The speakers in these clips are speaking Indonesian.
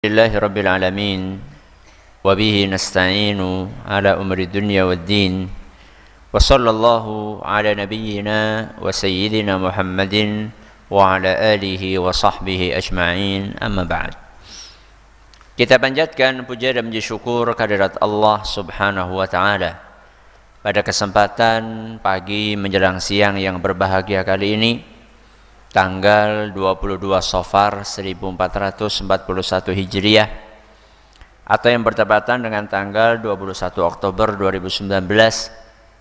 Alhamdulillahi Rabbil Alamin Wabihi nasta'inu ala umri dunya wad din Wa sallallahu ala nabiyyina wa sayyidina Muhammadin Wa ala alihi wa sahbihi ajma'in Amma ba'd. Kita panjatkan puja dan puji syukur kehadirat Allah subhanahu wa ta'ala. Pada kesempatan pagi menjelang siang yang berbahagia kali ini, tanggal 22 Safar 1441 Hijriah atau yang bertepatan dengan tanggal 21 Oktober 2019,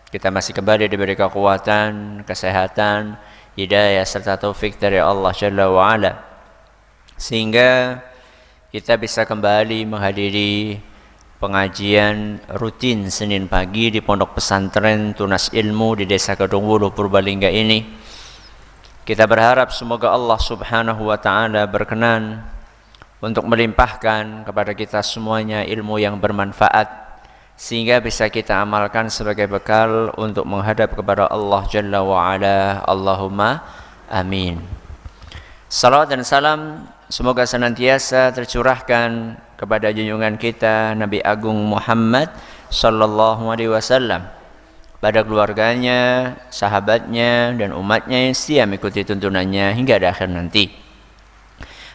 kita masih kembali diberi kekuatan, kesehatan, hidayah serta taufik dari Allah Jalla wa Ala, sehingga kita bisa kembali menghadiri pengajian rutin Senin pagi di Pondok Pesantren Tunas Ilmu di Desa Kedungwulu, Purbalingga ini. Kita berharap semoga Allah subhanahu wa ta'ala berkenan untuk melimpahkan kepada kita semuanya ilmu yang bermanfaat, sehingga bisa kita amalkan sebagai bekal untuk menghadap kepada Allah Jalla wa'ala. Allahumma amin. Salawat dan salam semoga senantiasa tercurahkan kepada junjungan kita Nabi Agung Muhammad sallallahu alaihi wasallam, pada keluarganya, sahabatnya, dan umatnya yang setia mengikuti tuntunannya hingga akhir nanti.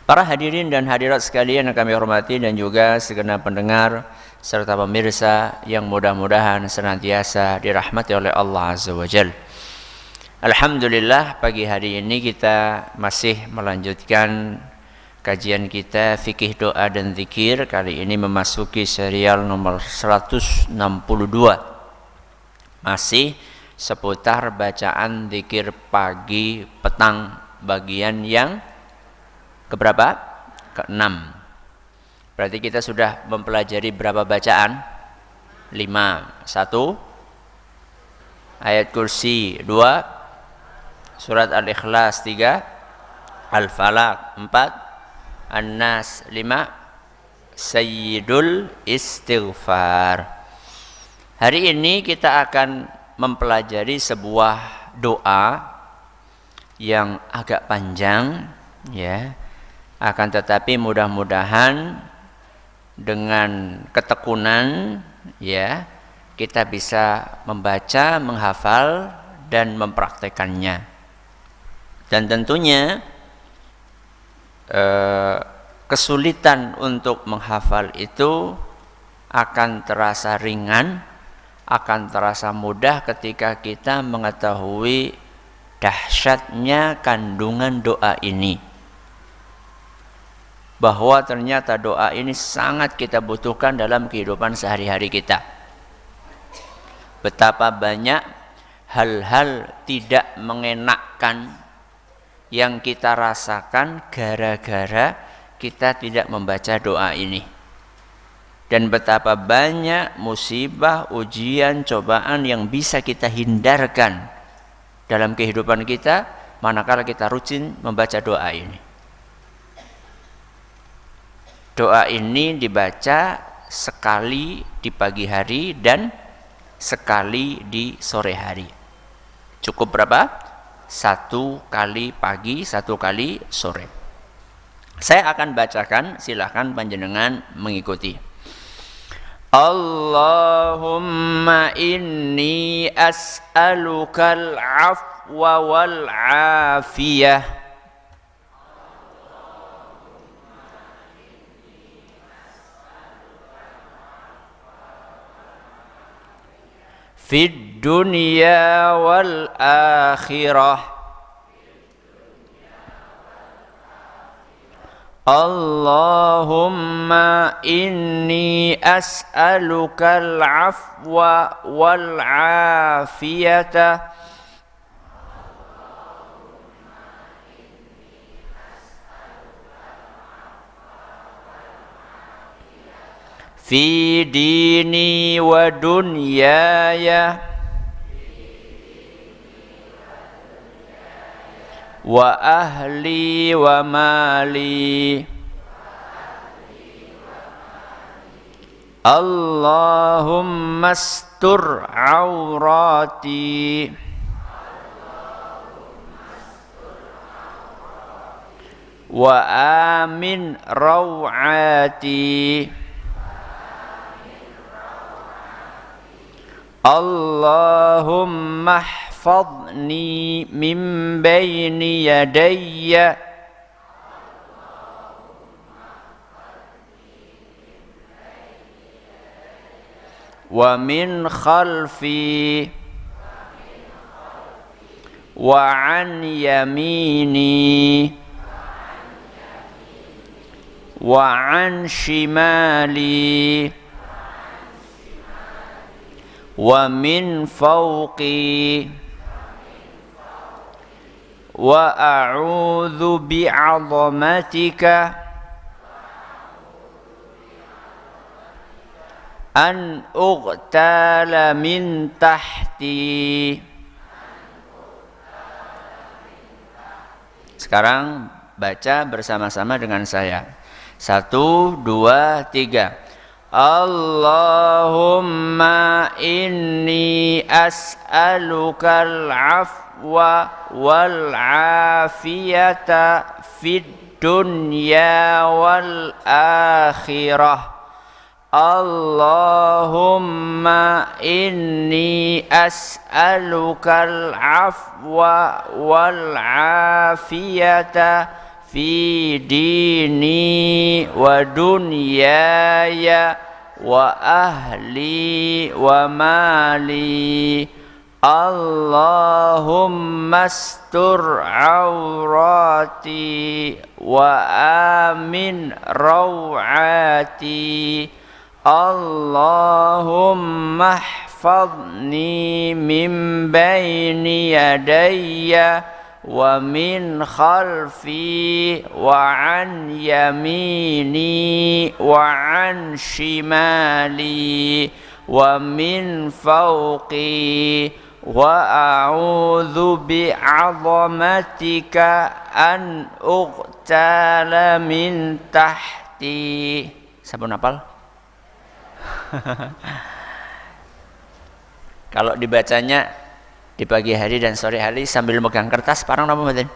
Para hadirin dan hadirat sekalian yang kami hormati, dan juga segenap pendengar serta pemirsa yang mudah-mudahan senantiasa dirahmati oleh Allah Azza wa Jalla. Alhamdulillah, pagi hari ini kita masih melanjutkan kajian kita fikih doa dan zikir. Kali ini memasuki serial nomor 162. Masih seputar bacaan zikir pagi petang bagian yang keberapa? Ke-6. Berarti kita sudah mempelajari berapa bacaan? 5. 1 ayat kursi, 2 surat Al-Ikhlas, 3 Al-Falaq, 4 An-Nas, 5 Sayyidul Istighfar. Hari ini kita akan mempelajari sebuah doa yang agak panjang, ya. Akan tetapi mudah-mudahan dengan ketekunan, ya, kita bisa membaca, menghafal, dan mempraktekannya. Dan tentunya kesulitan untuk menghafal itu akan terasa ringan, akan terasa mudah ketika kita mengetahui dahsyatnya kandungan doa ini, bahwa ternyata doa ini sangat kita butuhkan dalam kehidupan sehari-hari kita. Betapa banyak hal-hal tidak mengenakkan yang kita rasakan gara-gara kita tidak membaca doa ini. Dan betapa banyak musibah, ujian, cobaan yang bisa kita hindarkan dalam kehidupan kita manakala kita rutin membaca doa ini. Doa ini dibaca sekali di pagi hari dan sekali di sore hari. Cukup berapa? 1 kali pagi, 1 kali sore. Saya akan bacakan, silakan panjenengan mengikuti. Allahumma inni as'alukal afwa wal afiyah fid dunya wal akhirah. Allahumma inni as'alukal afwa wal afiyata fi dini wa dunyaya wa ahli wa mali. Allahumma astur aurati wa amin rawati. Allahumma ihfadni min baini yadayya wa min khalfi wa an yamini wa an shimali wa min fawqi wa a'udzu bi'azamatika an uqtala min tahti. Sekarang baca bersama-sama dengan saya. 1, 2, 3. Allahumma inni as'alukal afwa wal afiyata fid dunya wal akhirah. Allahumma inni as'alukal afwa wal afiyata fi dini wa dunyaya wa ahli wa mali. Allahumma astur awrati wa amin rawati. Allahumma ihfadni min baini yadayya wa min khalfi wa an yamini wa an shimali wa min fawqi wa a'udzu bi'azamatika an uqtala min tahti. Sabun hafal? Kalau dibacanya di pagi hari dan sore hari sambil megang kertas, parang apa mboten?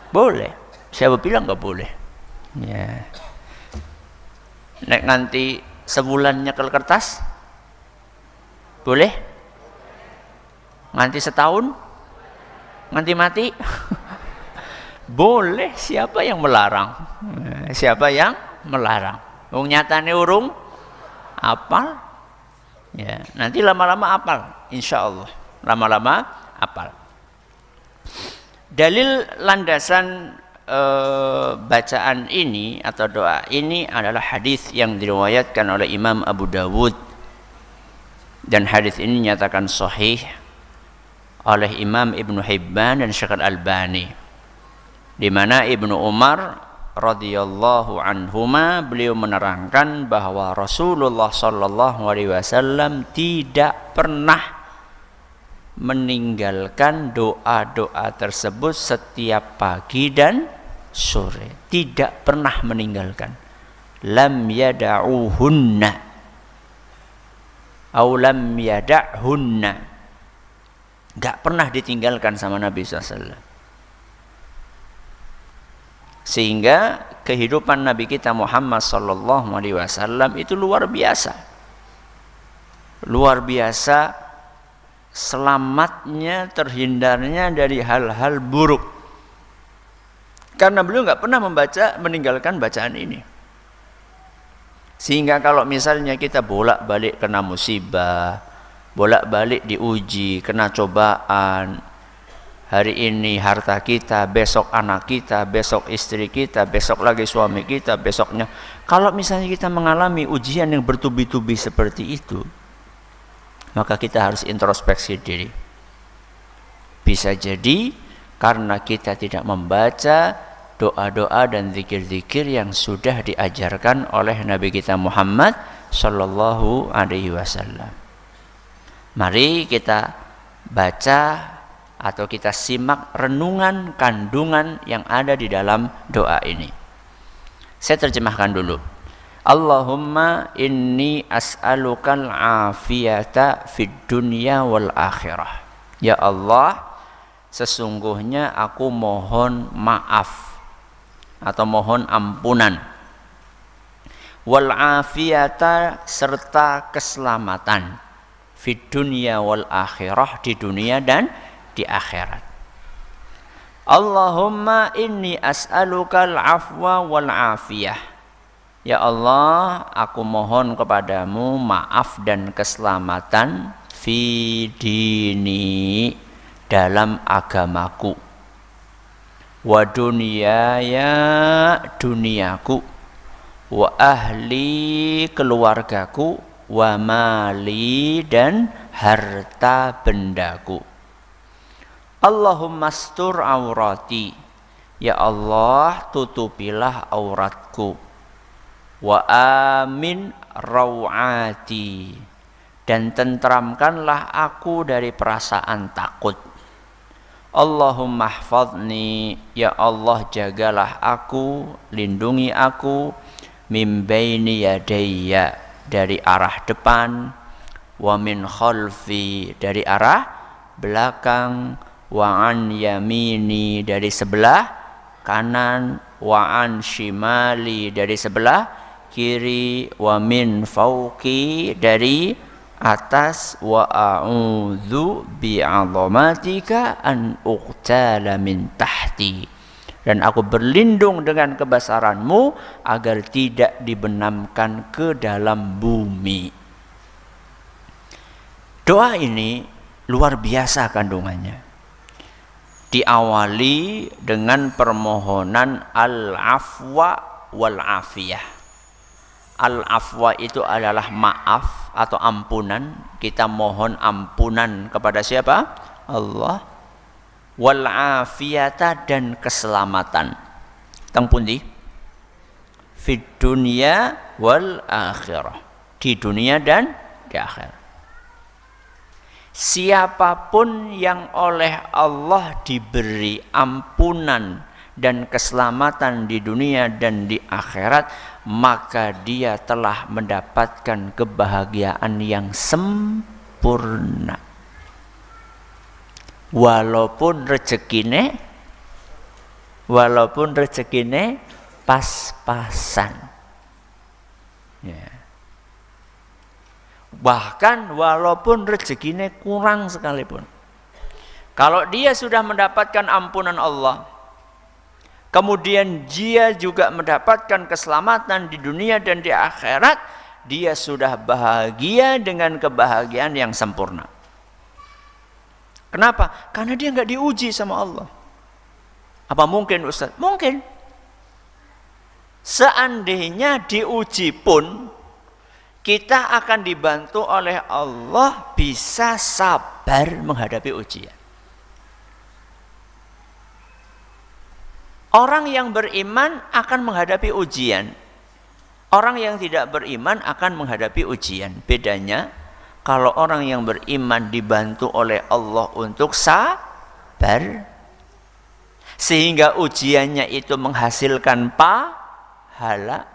Boleh. Siapa bilang nggak boleh? Ya. Nek nanti sebulan nyekel kertas, boleh? Nganti setahun? Nganti mati? Boleh. Siapa yang melarang? Siapa yang melarang? Wong nyatane urung apal. Ya, nanti lama-lama apal, insyaallah. Lama-lama apal. Dalil landasan bacaan ini atau doa ini adalah hadis yang diriwayatkan oleh Imam Abu Dawud, dan hadis ini dinyatakan sahih oleh Imam Ibnu Hibban dan Syekh Al-Albani, di mana Ibnu Umar radhiyallahu anhuma beliau menerangkan bahwa Rasulullah sallallahu alaihi wasallam tidak pernah meninggalkan doa-doa tersebut setiap pagi dan sore. Tidak pernah meninggalkan. Lam yada'uhunna aw lam yada'hunna. Gak pernah ditinggalkan sama Nabi SAW. Sehingga kehidupan Nabi kita Muhammad sallallahu alaihi wasallam itu luar biasa. Luar biasa selamatnya, terhindarnya dari hal-hal buruk. Karena beliau nggak pernah meninggalkan bacaan ini. Sehingga kalau misalnya kita bolak-balik kena musibah, bolak-balik diuji, kena cobaan, hari ini harta kita, besok anak kita, besok istri kita, besok lagi suami kita, besoknya. Kalau misalnya kita mengalami ujian yang bertubi-tubi seperti itu, maka kita harus introspeksi diri. Bisa jadi karena kita tidak membaca doa-doa dan zikir-zikir yang sudah diajarkan oleh Nabi kita Muhammad sallallahu alaihi wasallam. Mari kita baca atau kita simak renungan kandungan yang ada di dalam doa ini. Saya terjemahkan dulu. Allahumma inni as'alukal afiyata fid dunya wal akhirah. Ya Allah, sesungguhnya aku mohon maaf atau mohon ampunan. Wal afiyata serta keselamatan fid dunya wal akhirah, di dunia dan di akhirat. Allahumma inni as'alukal afwa wal afiyah. Ya Allah, aku mohon kepadamu maaf dan keselamatan fi dini, dalam agamaku, wa dunyaya, duniaku, wa ahli, keluargaku, wa mali, dan harta bendaku. Allahumma astur aurati, ya Allah tutupilah auratku, wa amin rawati, dan tentramkanlah aku dari perasaan takut. Allahumma hfadni, ya Allah jagalah aku, lindungi aku, min baini yadayya, dari arah depan, wa min khalfi, dari arah belakang, wa an yamini, dari sebelah kanan, wa an shimali, dari sebelah kiri, wa min fauqi, dari atas, wa a'udzu bi'azamatika an uqtala min tahti, dan aku berlindung dengan kebesaranmu agar tidak dibenamkan ke dalam bumi. Doa ini luar biasa kandungannya. Diawali dengan permohonan al-afwa wal afiyah. Al-afwa itu adalah maaf atau ampunan. Kita mohon ampunan kepada siapa? Allah. Wal afiyata, dan keselamatan. Teng pundi? Fid dunya wal akhirah, di dunia dan di akhirat. Siapapun yang oleh Allah diberi ampunan dan keselamatan di dunia dan di akhirat, maka dia telah mendapatkan kebahagiaan yang sempurna. Walaupun rezekine pas-pasan. Ya. Bahkan walaupun rezekine kurang sekalipun. Kalau dia sudah mendapatkan ampunan Allah, kemudian dia juga mendapatkan keselamatan di dunia dan di akhirat, dia sudah bahagia dengan kebahagiaan yang sempurna. Kenapa? Karena dia nggak diuji sama Allah. Apa mungkin Ustaz? Mungkin. Seandainya diuji pun, kita akan dibantu oleh Allah bisa sabar menghadapi ujian. Orang yang beriman akan menghadapi ujian. Orang yang tidak beriman akan menghadapi ujian. Bedanya, kalau orang yang beriman dibantu oleh Allah untuk sabar, sehingga ujiannya itu menghasilkan pahala.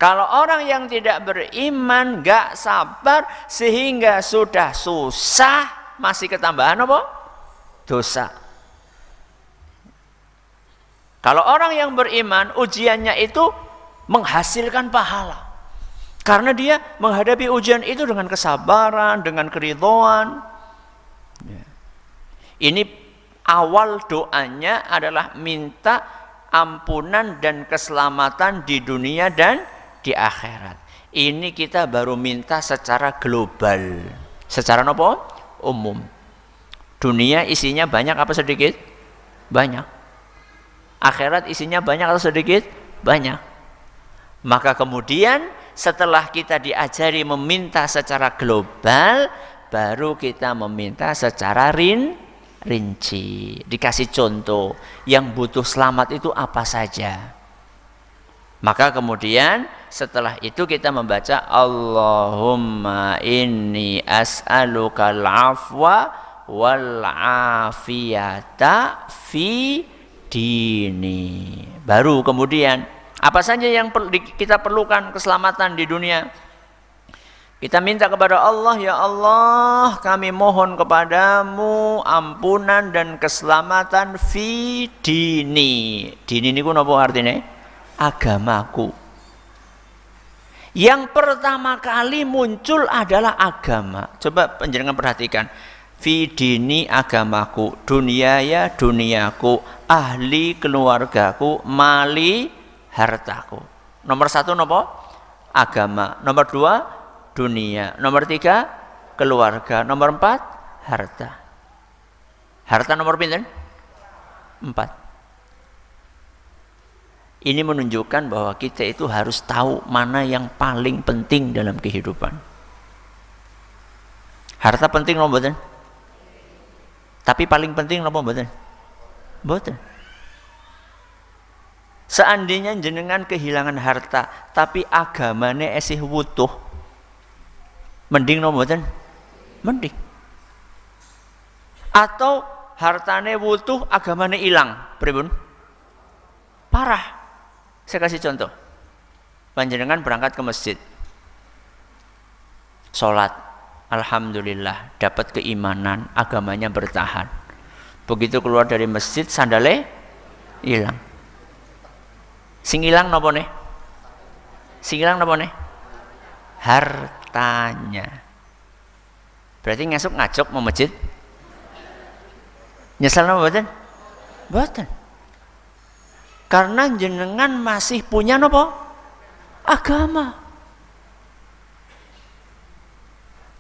Kalau orang yang tidak beriman, gak sabar, sehingga sudah susah, masih ketambahan apa? Dosa. Kalau orang yang beriman, ujiannya itu menghasilkan pahala. Karena dia menghadapi ujian itu dengan kesabaran, dengan keridhaan. Ini awal doanya adalah minta ampunan dan keselamatan di dunia dan di akhirat. Ini kita baru minta secara global. Secara apa? Umum. Dunia isinya banyak apa sedikit? Banyak. Akhirat isinya banyak atau sedikit? Banyak. Maka kemudian setelah kita diajari meminta secara global, baru kita meminta secara rinci. Dikasih contoh, yang butuh selamat itu apa saja. Maka kemudian setelah itu kita membaca Allahumma inni as'alukal afwa wal afiyata fi dini. Baru kemudian apa saja yang kita perlukan keselamatan di dunia? Kita minta kepada Allah, ya Allah, kami mohon kepadamu ampunan dan keselamatan fi dini. Dini niku napa artine? Agamaku. Yang pertama kali muncul adalah agama. Coba panjenengan perhatikan. Fi dini agamaku, dunyaya duniaku, ahli keluargaku, mali hartaku. Nomor 1 napa? Agama. Nomor 2 dunia. Nomor 3 keluarga. Nomor 4 harta. Harta nomor pinten? 4. Ini menunjukkan bahwa kita itu harus tahu mana yang paling penting dalam kehidupan. Harta penting napa mboten? Tapi paling penting napa mboten? Mboten. Seandainya jenengan kehilangan harta tapi agamane esih wutuh, mending napa mboten? Mending. Atau hartane wutuh agamane ilang, pripun? Parah. Saya kasih contoh. Panjenengan berangkat ke masjid. Salat, alhamdulillah, dapat keimanan, agamanya bertahan. Begitu keluar dari masjid, sandale hilang. Sing ilang napa nih? Sing ilang napa nih? Hartanya. Berarti ngesuk ngajok mau masjid? Nyesal napa mboten? Mboten. Karena jenengan masih punya napa? Agama.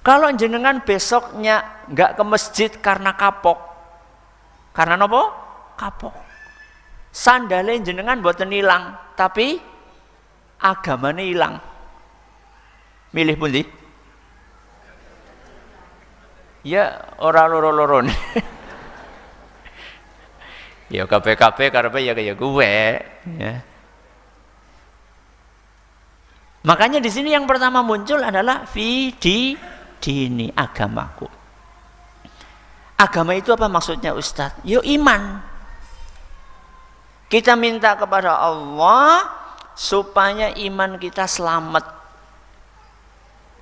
Kalau jenengan besoknya enggak ke masjid karena kapok. Karena napa? Kapok. Sandale jenengan mboten ilang, tapi agamane ilang. Milih pundi? Ya ora loro-loro. Ya kabeh-kabeh karepe ya kaya gue, ya. Makanya di sini yang pertama muncul adalah fi dini, agamaku. Agama itu apa maksudnya Ustadz? Yo iman. Kita minta kepada Allah supaya iman kita selamat,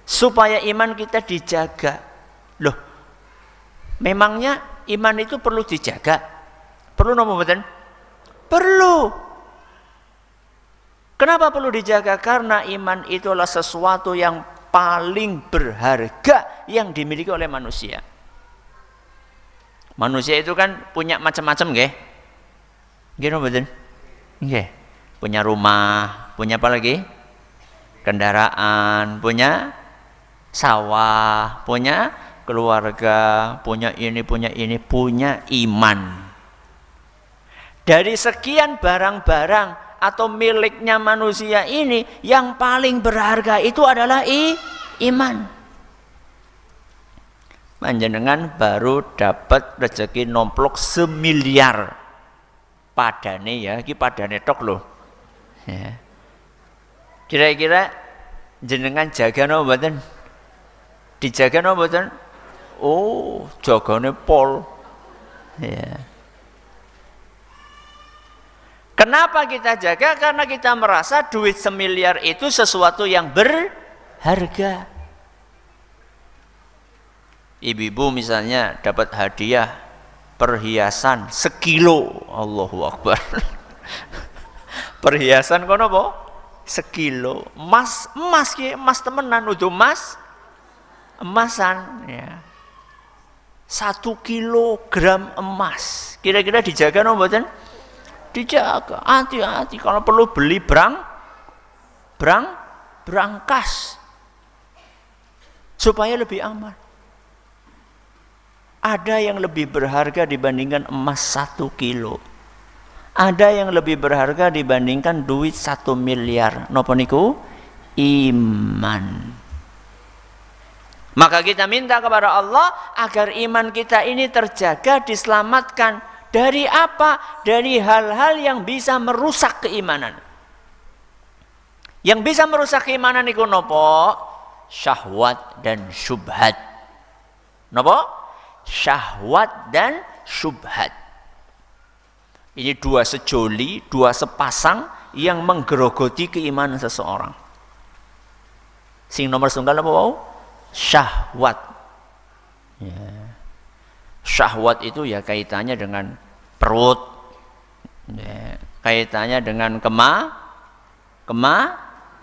supaya iman kita dijaga. Loh, memangnya iman itu perlu dijaga? Perlu napa mboten? Perlu. Kenapa perlu dijaga? Karena iman itu adalah sesuatu yang paling berharga yang dimiliki oleh manusia. Manusia itu kan punya macam-macam nggih. Nggih napa mboten? Nggih. Punya rumah, punya apa lagi? Kendaraan, punya sawah, punya keluarga, punya ini, punya iman. Dari sekian barang-barang atau miliknya manusia ini, yang paling berharga itu adalah iman. Panjenengan baru dapat rezeki nomplok 1 miliar. Padane ya, iki padane tok loh. Ya. Kira-kira jenengan jaga napa mboten? Dijaga napa mboten? Oh, jagane pol. Ya. Kenapa kita jaga? Karena kita merasa duit 1 miliar itu sesuatu yang berharga. Ibu-ibu misalnya dapat hadiah perhiasan 1 kilo. Allahu Akbar. Perhiasan kono apa? 1 kilo. Emas temenan udah emasan ya. 1 kilogram emas. Kira-kira dijaga napa mboten? Dijaga, hati-hati kalau perlu beli berangkas supaya lebih aman. Ada yang lebih berharga dibandingkan emas 1 kilo. Ada yang lebih berharga dibandingkan duit 1 miliar. Napa niku? Iman. Maka kita minta kepada Allah agar iman kita ini terjaga, diselamatkan. Dari apa? Dari hal-hal yang bisa merusak keimanan. Yang bisa merusak keimanan itu nopo? Syahwat dan syubhat. Nopo? Syahwat dan syubhat. Ini 2 sejoli, 2 sepasang yang menggerogoti keimanan seseorang. Sing nomor setunggal apa wau? Syahwat. Ya. Syahwat itu ya kaitannya dengan perut, ya. Kaitannya dengan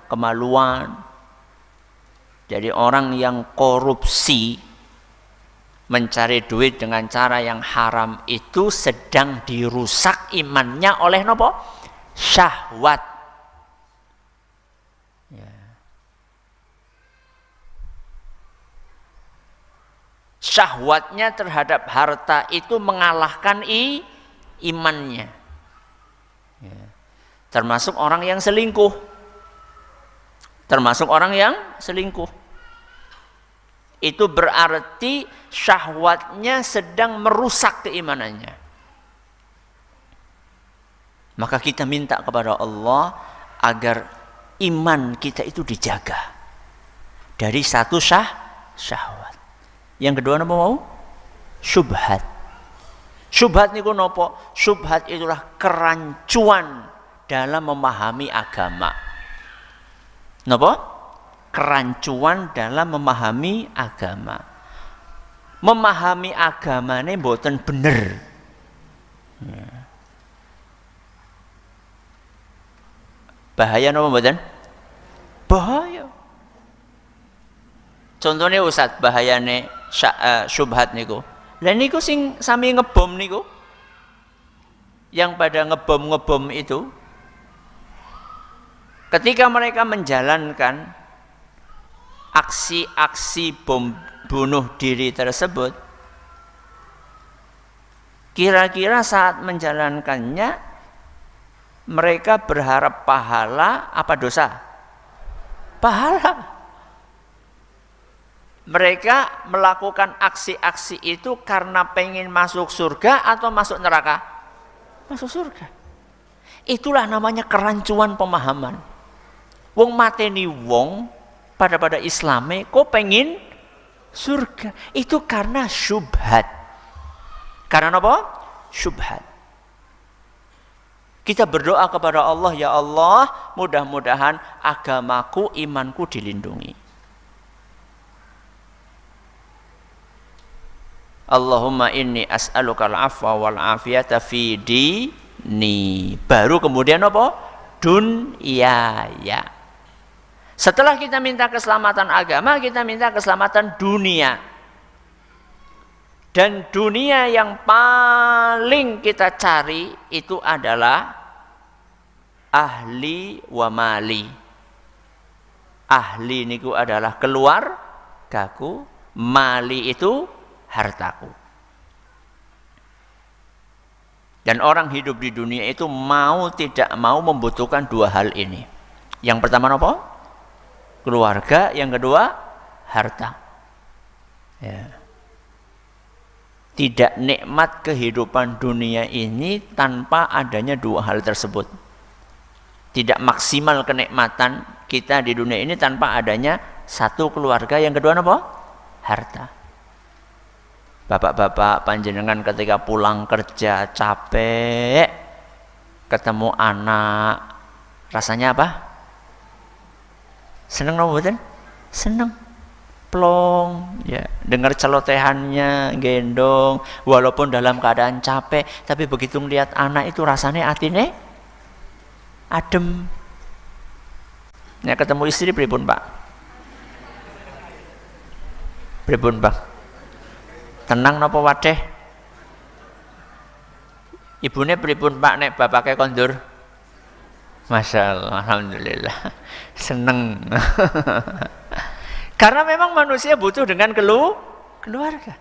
kemaluan. Jadi orang yang korupsi, mencari duit dengan cara yang haram itu sedang dirusak imannya oleh nopo? Syahwat. Ya. Syahwatnya terhadap harta itu mengalahkan imannya. Ya. Termasuk orang yang selingkuh. Itu berarti syahwatnya sedang merusak keimanannya. Maka kita minta kepada Allah agar iman kita itu dijaga dari satu syahwat. Yang kedua apa mau? Syubhat. Syubhat niku napa? Syubhat itulah kerancuan dalam memahami agama. Napa? Kerancuan dalam memahami agama. Memahami agamane mboten bener. Ya. Bahaya napa mboten? Bahaya. Contohnya Ustaz, bahayane syubhat niku. Lah niku sing sami ngebom niku. Yang pada ngebom itu ketika mereka menjalankan aksi-aksi bom bunuh diri tersebut, kira-kira saat menjalankannya mereka berharap pahala apa dosa? Pahala. Mereka melakukan aksi-aksi itu karena pengen masuk surga atau masuk neraka? Masuk surga. Itulah namanya kerancuan pemahaman. Wong mateni wong pada Islame kok pengen surga. Itu karena syubhat. Karena apa? Syubhat. Kita berdoa kepada Allah, ya Allah, mudah-mudahan agamaku, imanku dilindungi. Allahumma inni as'alukal afwa wal afiyata fi dini. Baru kemudian apa? Dunyaya. Setelah kita minta keselamatan agama, kita minta keselamatan dunia. Dan dunia yang paling kita cari itu adalah ahli wa mali. Ahli niku adalah keluargaku, mali itu hartaku. Dan orang hidup di dunia itu mau tidak mau membutuhkan dua hal ini. Yang pertama apa? Keluarga, yang kedua harta. Ya. Tidak nikmat kehidupan dunia ini tanpa adanya dua hal tersebut. Tidak maksimal kenikmatan kita di dunia ini tanpa adanya satu keluarga, yang kedua apa? Harta. Bapak-bapak panjenengan ketika pulang kerja capek, ketemu anak, rasanya apa? Seneng apa betul? Seneng. Plong, ya, dengar celotehannya, gendong, walaupun dalam keadaan capek, tapi begitu melihat anak itu rasanya atine adem. Ya, ketemu istri pripun, Pak? Pripun, Pak? Tenang napa wadeh? Ibune pripun Pak nek bapake kondur? Masya Allah, alhamdulillah. Seneng. Karena memang manusia butuh dengan keluarga.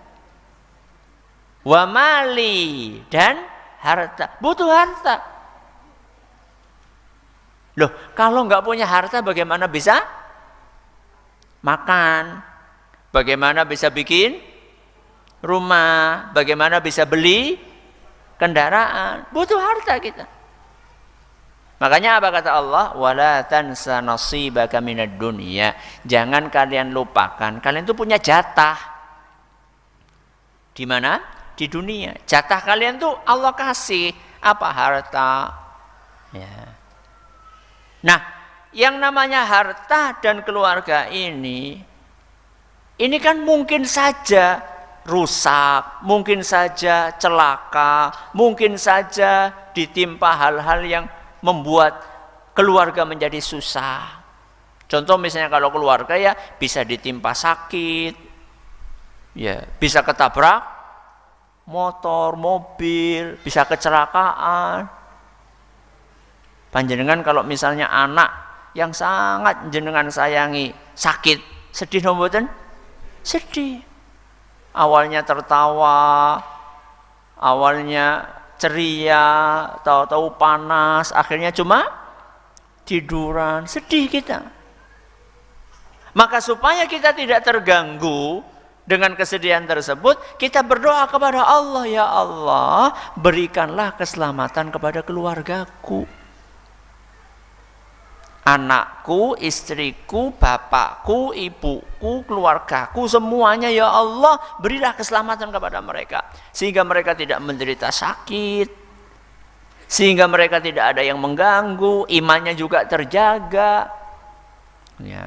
Wa mali, dan harta. Butuh harta. Loh, kalau nggak punya harta bagaimana bisa makan? Bagaimana bisa bikin rumah, bagaimana bisa beli kendaraan? Butuh harta kita. Makanya apa kata Allah? Wala tansa nasibaka minad dunya. Jangan kalian lupakan, kalian itu punya jatah. Di mana? Di dunia. Jatah kalian tuh Allah kasih apa? Harta. Ya. Nah, yang namanya harta dan keluarga ini kan mungkin saja rusak, mungkin saja celaka, mungkin saja ditimpa hal-hal yang membuat keluarga menjadi susah. Contoh misalnya kalau keluarga ya bisa ditimpa sakit, ya bisa ketabrak motor, mobil, bisa kecelakaan. Panjenengan kalau misalnya anak yang sangat jenengan sayangi sakit, sedih mboten? Sedih. Awalnya tertawa, awalnya ceria, tahu-tahu panas, akhirnya cuma tiduran, sedih kita. Maka supaya kita tidak terganggu dengan kesedihan tersebut, kita berdoa kepada Allah, ya Allah, berikanlah keselamatan kepada keluargaku. Anakku, istriku, bapakku, ibuku, keluargaku, semuanya ya Allah, berilah keselamatan kepada mereka. Sehingga mereka tidak menderita sakit, sehingga mereka tidak ada yang mengganggu, imannya juga terjaga. Ya.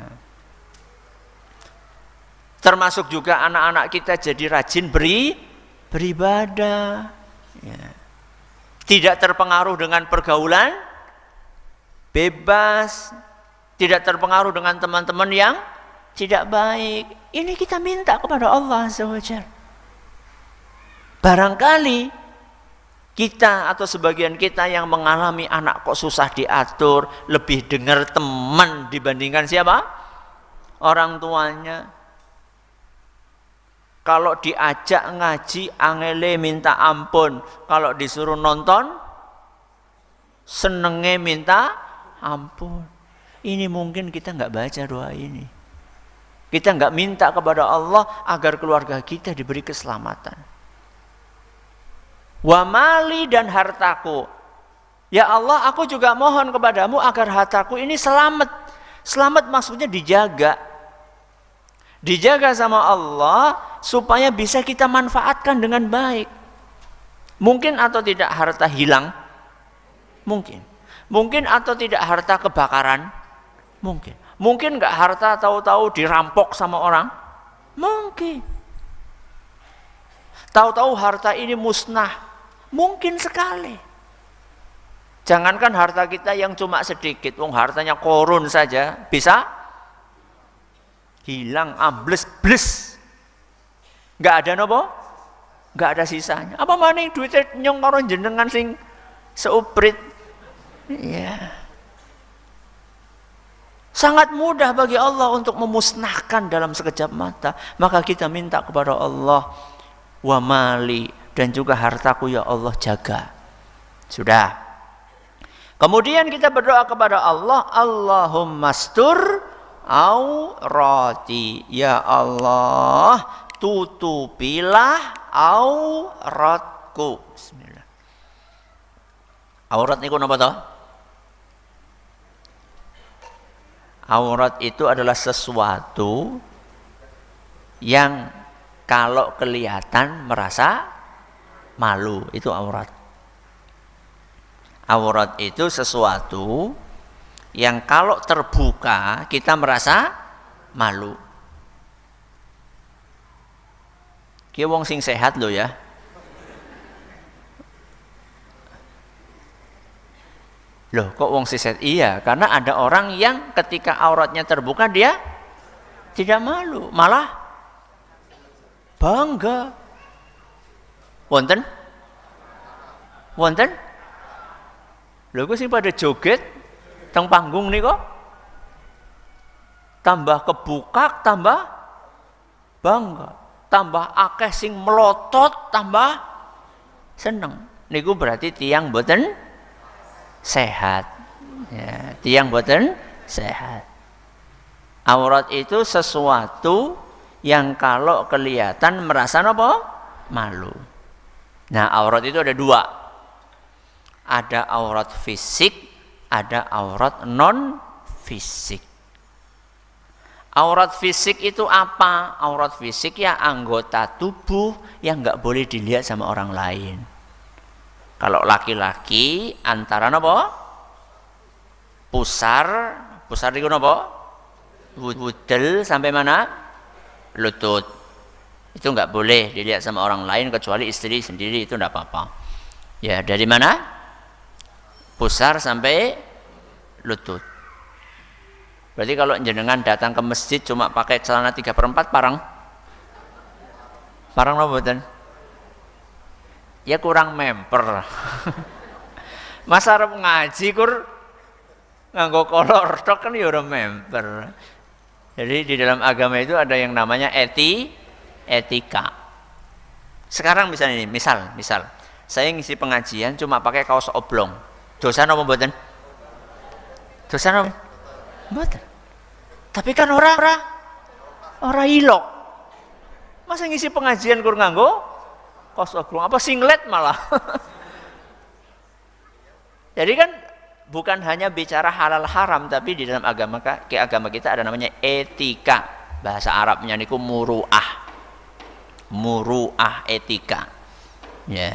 Termasuk juga anak-anak kita jadi rajin beribadah. Ya. Tidak terpengaruh dengan pergaulan bebas, tidak terpengaruh dengan teman-teman yang tidak baik. Ini kita minta kepada Allah Azza wa Jalla. Barangkali kita atau sebagian kita yang mengalami anak kok susah diatur, lebih dengar teman dibandingkan siapa? Orang tuanya. Kalau diajak ngaji, angele minta ampun. Kalau disuruh nonton, senenge minta ampun. Ini mungkin kita nggak baca doa ini. Kita nggak minta kepada Allah agar keluarga kita diberi keselamatan. Wa mali, dan hartaku. Ya Allah, aku juga mohon kepadamu agar hartaku ini selamat. Selamat maksudnya dijaga. Dijaga sama Allah supaya bisa kita manfaatkan dengan baik. Mungkin atau tidak harta hilang? Mungkin. Mungkin atau tidak harta kebakaran? Mungkin. Mungkin nggak harta tahu-tahu dirampok sama orang? Mungkin. Tahu-tahu harta ini musnah? Mungkin sekali. Jangankan harta kita yang cuma sedikit, hartanya korun saja bisa hilang, ambles-bles. Nggak ada nopo? Nggak ada sisanya. Apa maning duitnya nyong karo jenengan sing seuprit? Ya. Sangat mudah bagi Allah untuk memusnahkan dalam sekejap mata. Maka kita minta kepada Allah, wa mali, dan juga hartaku ya Allah jaga. Sudah. Kemudian kita berdoa kepada Allah, Allahumma astur aurati. Ya Allah, tutupilah auratku. Bismillah. Aurat niku napa to? Aurat itu adalah sesuatu yang kalau kelihatan merasa malu, itu aurat. Aurat itu sesuatu yang kalau terbuka kita merasa malu. Ki wong sing sehat lho ya. Loh, kok wong sing sehat? Iya, karena ada orang yang ketika auratnya terbuka dia tidak malu, malah bangga. Wonten? Wonten? Lho kok sing pada joget teng panggung nih kok tambah kebukak, tambah bangga, tambah akeh sing melotot, tambah seneng. Niku berarti tiang boten sehat. Ya, tiang boten sehat. Aurat itu sesuatu yang kalau kelihatan merasa apa? Malu. Nah, aurat itu ada dua. Ada aurat fisik, ada aurat non fisik. Aurat fisik itu apa? Aurat fisik ya anggota tubuh yang nggak boleh dilihat sama orang lain. Kalau laki-laki antara apa? Pusar, Pusar itu apa? Wudel sampai mana? Lutut. Itu enggak boleh dilihat sama orang lain kecuali istri sendiri, itu enggak apa-apa. Ya, dari mana? Pusar sampai lutut. Berarti kalau jenengan datang ke masjid cuma pakai celana 3/4 parang? Parang apa mboten? Ya kurang memper. Masa arep ngaji kur nganggo kolor tok kan ya ora memper. Jadi di dalam agama itu ada yang namanya etika. Sekarang misalnya ini, misal saya ngisi pengajian cuma pakai kaos oblong. Dosa napa mboten? Dosa napa? Mboten. Tapi kan ora ilok. Masa ngisi pengajian kur nganggo kaos oblong apa singlet malah. Jadi kan bukan hanya bicara halal haram, tapi di dalam agama kita ada namanya etika. Bahasa Arabnya niku muru'ah. Muru'ah, etika. Ya.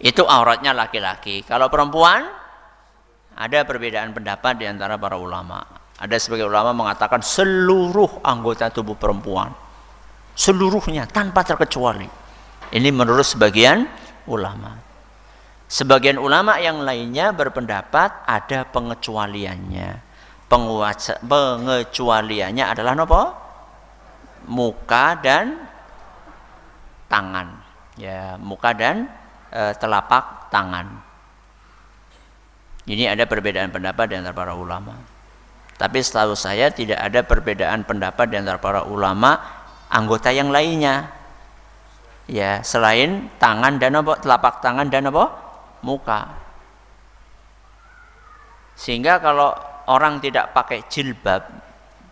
Itu auratnya laki-laki. Kalau perempuan ada perbedaan pendapat di antara para ulama. Ada sebagian ulama mengatakan seluruh anggota tubuh perempuan, seluruhnya tanpa terkecuali. Ini menurut sebagian ulama. Sebagian ulama yang lainnya berpendapat ada pengecualiannya. Pengecualiannya adalah apa? Muka dan tangan. Ya, muka dan telapak tangan. Ini ada perbedaan pendapat di antara para ulama. Tapi setahu saya tidak ada perbedaan pendapat di antara para ulama anggota yang lainnya. Ya, selain tangan dan apa? Telapak tangan dan apa? Muka. Sehingga kalau orang tidak pakai jilbab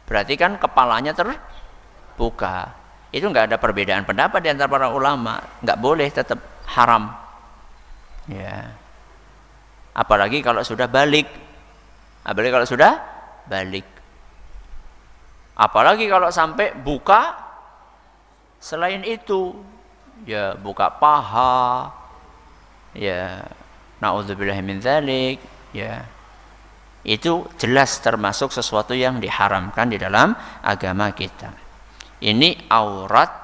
berarti kan kepalanya terbuka. Itu enggak ada perbedaan pendapat di antara para ulama, enggak boleh, tetap haram. Ya. Apalagi kalau sudah balik. Apalagi kalau sampai buka selain itu, ya buka paha. Ya, na'udzubillahi min dzalik, ya. Itu jelas termasuk sesuatu yang diharamkan di dalam agama kita. Ini aurat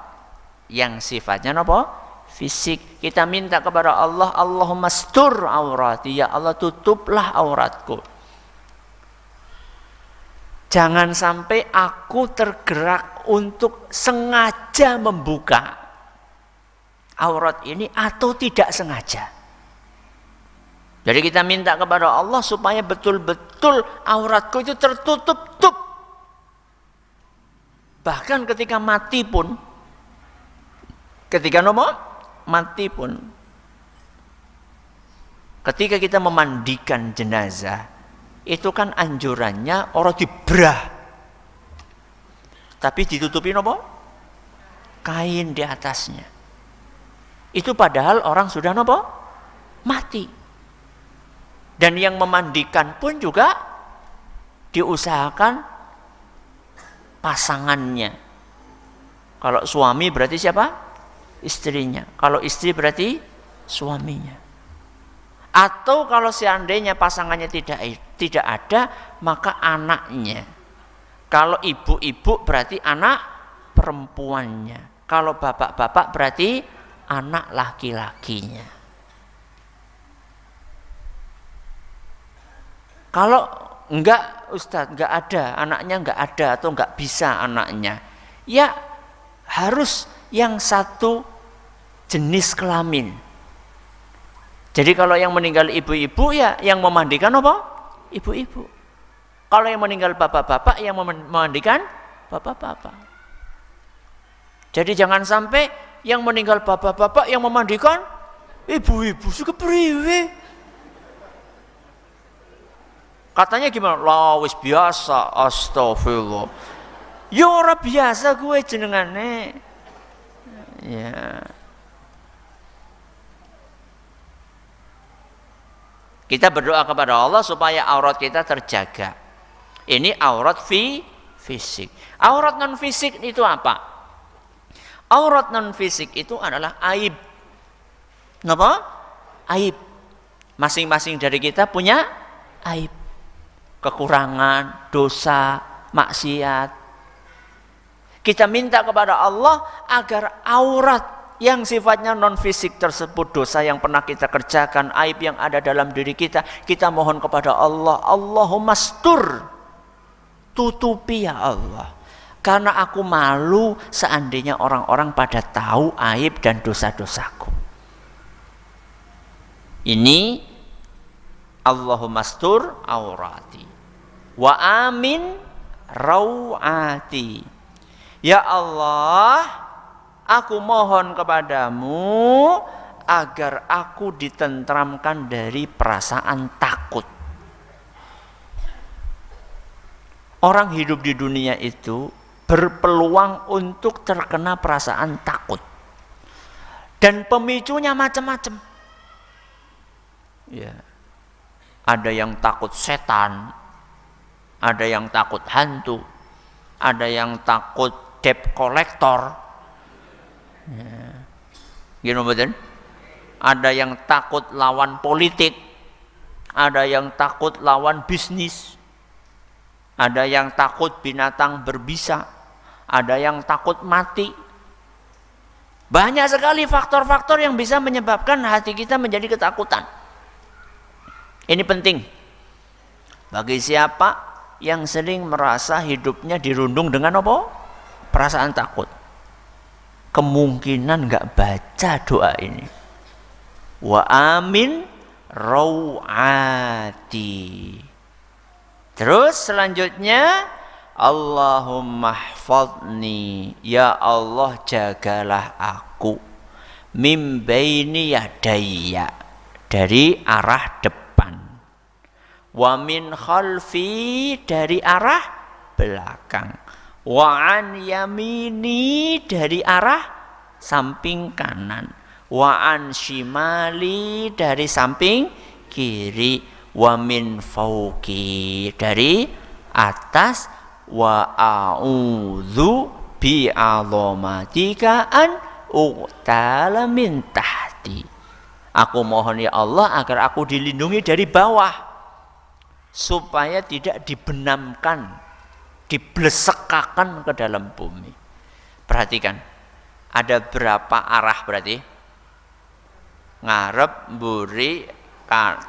yang sifatnya apa? Fisik. Kita minta kepada Allah, Allahumma stur aurati, ya Allah tutuplah auratku. Jangan sampai aku tergerak untuk sengaja membuka aurat ini atau tidak sengaja. Jadi kita minta kepada Allah supaya betul-betul auratku itu tertutup. Bahkan ketika mati pun, ketika kita memandikan jenazah, itu kan anjurannya orang dibrah. Tapi ditutupin apa? Kain di atasnya. Itu padahal orang sudah apa? Mati. Dan yang memandikan pun juga diusahakan pasangannya. Kalau suami berarti siapa? Istrinya. Kalau istri berarti suaminya. Atau kalau seandainya pasangannya tidak ada, maka anaknya. Kalau ibu-ibu berarti anak perempuannya. Kalau bapak-bapak berarti anak laki-lakinya. Kalau enggak Ustadz, enggak ada, anaknya enggak ada atau enggak bisa anaknya, ya harus yang satu jenis kelamin. Jadi kalau yang meninggal ibu-ibu, ya yang memandikan apa? Ibu-ibu. Kalau yang meninggal bapak-bapak, yang memandikan bapak-bapak. Jadi jangan sampai yang meninggal bapak-bapak yang memandikan ibu-ibu. Suka priwe. Katanya gimana? Lah wis biasa, astagfirullah. Ya ora biasa gue jenengane. Ya. Kita berdoa kepada Allah supaya aurat kita terjaga. Ini aurat fisik. Aurat non fisik itu apa? Aurat non fisik itu adalah aib. Kenapa? Aib. Masing-masing dari kita punya aib. kekurangan, dosa, maksiat. Kita minta kepada Allah agar aurat yang sifatnya non fisik tersebut, dosa yang pernah kita kerjakan, aib yang ada dalam diri kita, kita mohon kepada Allah, Allahumma stur, tutupi ya Allah. Karena aku malu seandainya orang-orang pada tahu aib dan dosa-dosaku. Ini Allahumma stur aurati wa amin rawati. Ya Allah, aku mohon kepadamu agar aku ditentramkan dari perasaan takut. Orang hidup di dunia itu berpeluang untuk terkena perasaan takut. Dan pemicunya macam-macam. Ya. Ada yang takut setan, ada yang takut hantu, ada yang takut debt collector. Ya. Gini betul? Ada yang takut lawan politik, ada yang takut lawan bisnis, ada yang takut binatang berbisa, ada yang takut mati. Banyak sekali faktor-faktor yang bisa menyebabkan hati kita menjadi ketakutan. Ini penting bagi siapa yang sering merasa hidupnya dirundung dengan apa? Perasaan takut. Kemungkinan nggak baca doa ini. Wa amin rawati. Terus selanjutnya, Allahumma hfadni, ya Allah jagalah aku, mim baini yadayya, dari arah depan, wa min khalfi, dari arah belakang, wa an yamini, dari arah samping kanan, wa an shimali, dari samping kiri, wa min fauqi, dari atas, wa a'udzu bi 'azamatika an uqtala min tahti. Aku mohon ya Allah agar aku dilindungi dari bawah, supaya tidak dibenamkan, diblesekakan ke dalam bumi. Perhatikan, ada berapa arah berarti? Ngarep, mburi,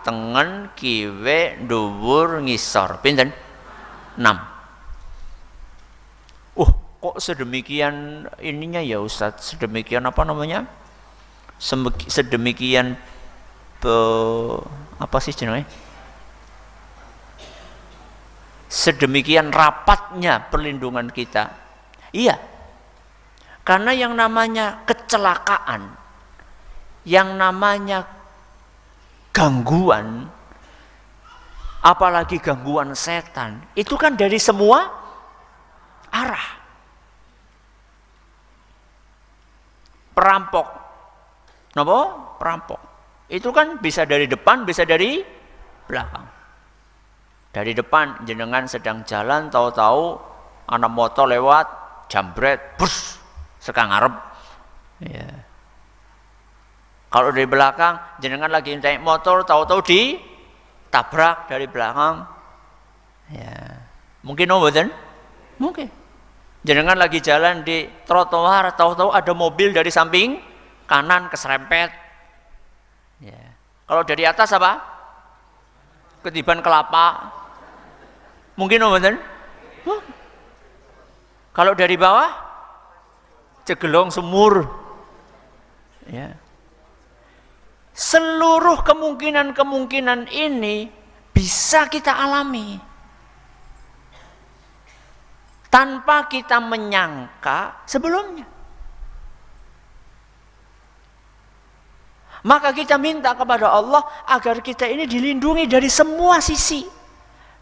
tengen, kiwe, dhuwur, ngisor. Pinten? 6. Kok sedemikian ininya ya Ustadz? Sedemikian apa namanya? Sedemikian apa sih jenenge? Sedemikian rapatnya perlindungan kita. Iya. Karena yang namanya kecelakaan, yang namanya gangguan, apalagi gangguan setan, itu kan dari semua arah. Perampok, kenapa? Perampok itu kan bisa dari depan, bisa dari belakang. Dari depan, jenengan sedang jalan, tahu-tahu anak motor lewat, jambret, bus, sekang ngarep. Ya. Kalau dari belakang, jenengan lagi naik motor, tahu-tahu ditabrak dari belakang. Ya. Mungkin mboten? Mungkin. Jenengan lagi jalan di trotoar, tahu-tahu ada mobil dari samping kanan keserempet. Ya. Kalau dari atas apa? Ketiban kelapa. Mungkin mboten? Kalau dari bawah, cegelong sumur. Ya. Seluruh kemungkinan-kemungkinan ini bisa kita alami tanpa kita menyangka sebelumnya. Maka kita minta kepada Allah agar kita ini dilindungi dari semua sisi,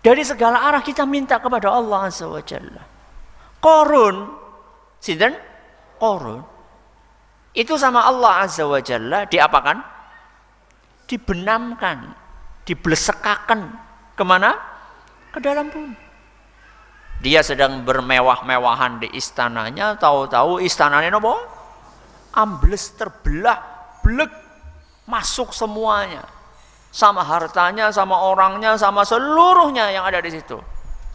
dari segala arah. Kita minta kepada Allah Azza wa Jalla. Qarun, sinten? Qarun itu sama Allah Azza wa Jalla diapakan? Dibenamkan, diblesekakan kemana? Ke dalam bumi. Dia sedang bermewah-mewahan di istananya, tahu-tahu istananya apa? Ambles, terbelah, blek, masuk semuanya. sama hartanya, sama orangnya, sama seluruhnya yang ada di situ.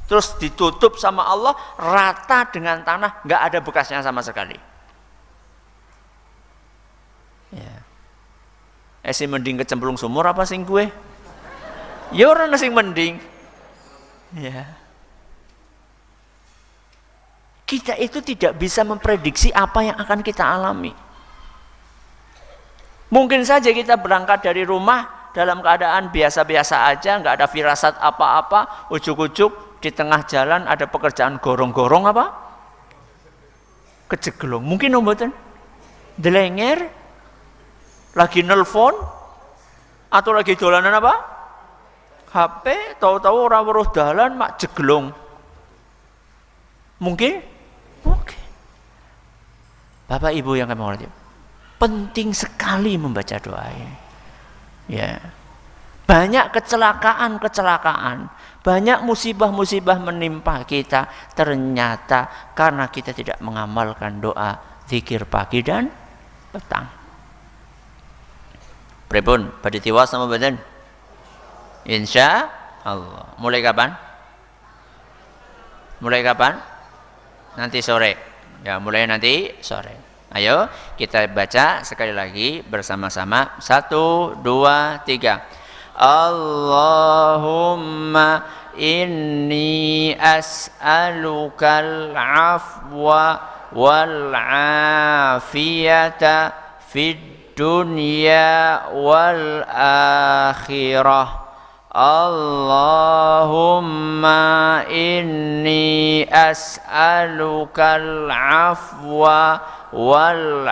Terus ditutup sama Allah rata dengan tanah, nggak ada bekasnya sama sekali. Ya. Sing mending kecemplung sumur apa sing gue? Ya orang sing mending. Ya. Kita itu tidak bisa memprediksi apa yang akan kita alami. Mungkin saja kita berangkat dari rumah dalam keadaan biasa-biasa aja, nggak ada firasat apa-apa, ujuk-ujuk di tengah jalan ada pekerjaan gorong-gorong apa? Kejeglong. Mungkin mboten? Delenger, lagi nelpon, atau lagi dolanan apa? HP, tahu-tahu orang weruh dalan mak jeglong. Mungkin? Oke. Bapak Ibu yang kami hormati, penting sekali membaca doa ini. Ya. Banyak kecelakaan, banyak musibah-musibah menimpa kita ternyata karena kita tidak mengamalkan doa zikir pagi dan petang. Pripun? Badhe tiwas sama badan? Insya Allah. Mulai kapan? Mulai kapan? Nanti sore. Ya, mulai nanti sore. Ayo kita baca sekali lagi bersama-sama. 1, 2, 3. Allahumma inni as'alukal afwa wal afiyata fid dunya wal akhirah. Allahumma inni as'alukal afwa wal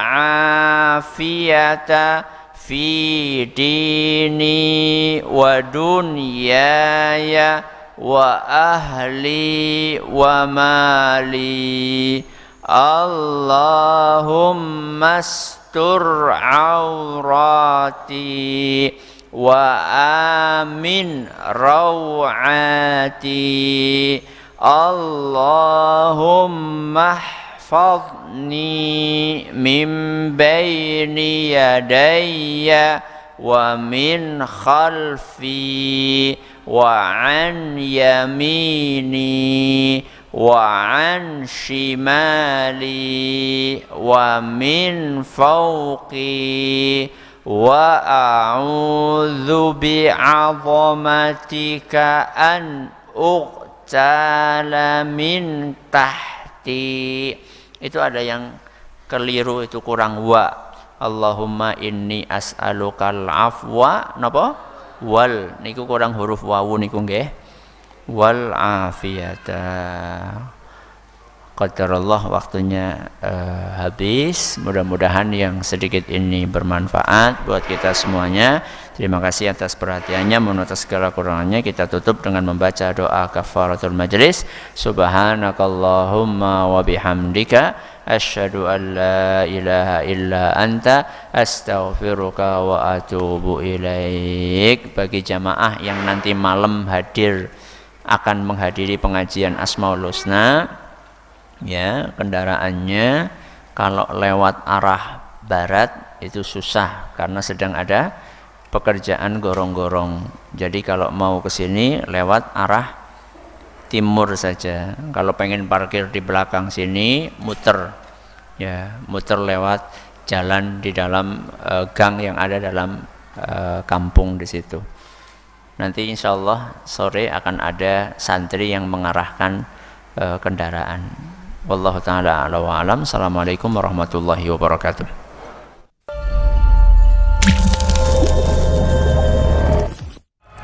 afiyata fi dini wa dunyaya wa ahli wa mali. Allahumma astur aurati wa amin rawati. Allahumma hafadni min baini yadayya wa min khalfi wa an yamini wa an shimali wa min fawqi wa a'udzu bi'azamatika an uqtala min tahti. Itu ada yang keliru, itu kurang wa. Allahumma inni as'alukal afwa napa? Wal niku kurang huruf wawu niku nggih. Wal afiyata. Qadarullah waktunya habis. Mudah-mudahan yang sedikit ini bermanfaat buat kita semuanya. Terima kasih atas perhatiannya. Mohon atas segala kurangannya kita tutup dengan membaca doa kafaratul majlis. Subhanakallahumma wa bihamdika asyhadu an la ilaha illa anta astaghfiruka wa atubu ilaik. Bagi jamaah yang nanti malam hadir akan menghadiri pengajian Asmaul Husna, ya, kendaraannya kalau lewat arah barat itu susah karena sedang ada pekerjaan gorong-gorong. Jadi kalau mau ke sini lewat arah timur saja. Kalau pengen parkir di belakang sini muter, ya, muter lewat jalan di dalam gang yang ada dalam kampung di situ. Nanti insya Allah sore akan ada santri yang mengarahkan kendaraan. Wallahu ta'ala a'la wa alam. Assalamualaikum warahmatullahi wabarakatuh.